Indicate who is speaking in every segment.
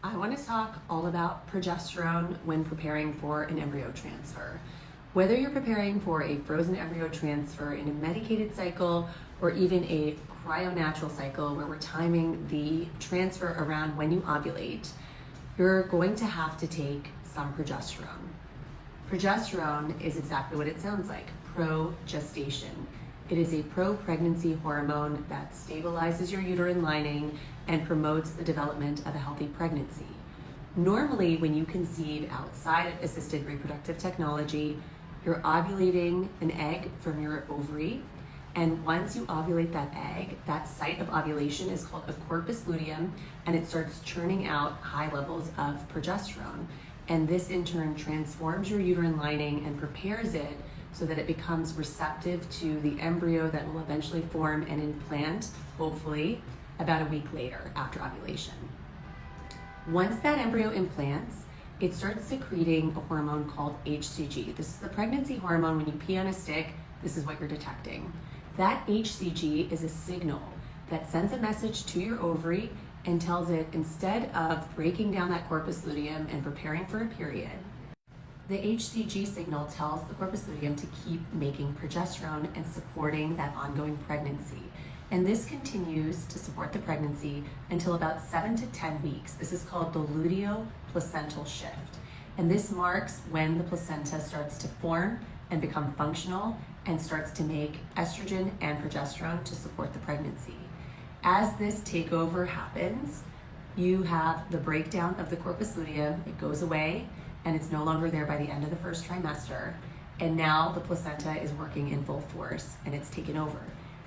Speaker 1: I want to talk all about progesterone when preparing for an embryo transfer. Whether you're preparing for a frozen embryo transfer in a medicated cycle or even a cryo-natural cycle where we're timing the transfer around when you ovulate, you're going to have to take some progesterone. Progesterone is exactly what it sounds like, progestation. It is a pro-pregnancy hormone that stabilizes your uterine lining and promotes the development of a healthy pregnancy. Normally, when you conceive outside of assisted reproductive technology, you're ovulating an egg from your ovary, and once you ovulate that egg, that site of ovulation is called a corpus luteum, and it starts churning out high levels of progesterone. And this in turn transforms your uterine lining and prepares it so that it becomes receptive to the embryo that will eventually form and implant, hopefully, about a week later after ovulation. Once that embryo implants, it starts secreting a hormone called HCG. This is the pregnancy hormone. When you pee on a stick, this is what you're detecting. That HCG is a signal that sends a message to your ovary and tells it, instead of breaking down that corpus luteum and preparing for a period, the HCG signal tells the corpus luteum to keep making progesterone and supporting that ongoing pregnancy. And this continues to support the pregnancy until about 7 to 10 weeks. This is called the luteoplacental shift. And this marks when the placenta starts to form and become functional and starts to make estrogen and progesterone to support the pregnancy. As this takeover happens, you have the breakdown of the corpus luteum. It goes away, and it's no longer there by the end of the first trimester. And now the placenta is working in full force and it's taken over.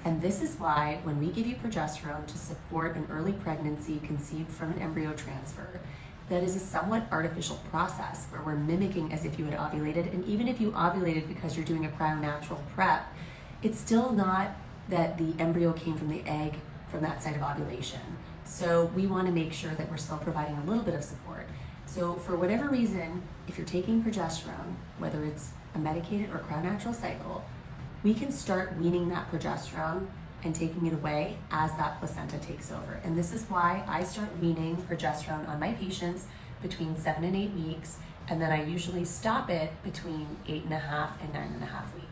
Speaker 1: And this is why when we give you progesterone to support an early pregnancy conceived from an embryo transfer, that is a somewhat artificial process where we're mimicking as if you had ovulated. And even if you ovulated because you're doing a cryo-natural prep, it's still not that the embryo came from the egg from that site of ovulation. So we want to make sure that we're still providing a little bit of support. So for whatever reason, if you're taking progesterone, whether it's a medicated or cryo-natural cycle, we can start weaning that progesterone and taking it away as that placenta takes over. And this is why I start weaning progesterone on my patients between 7 and 8 weeks, and then I usually stop it between 8.5 and 9.5 weeks.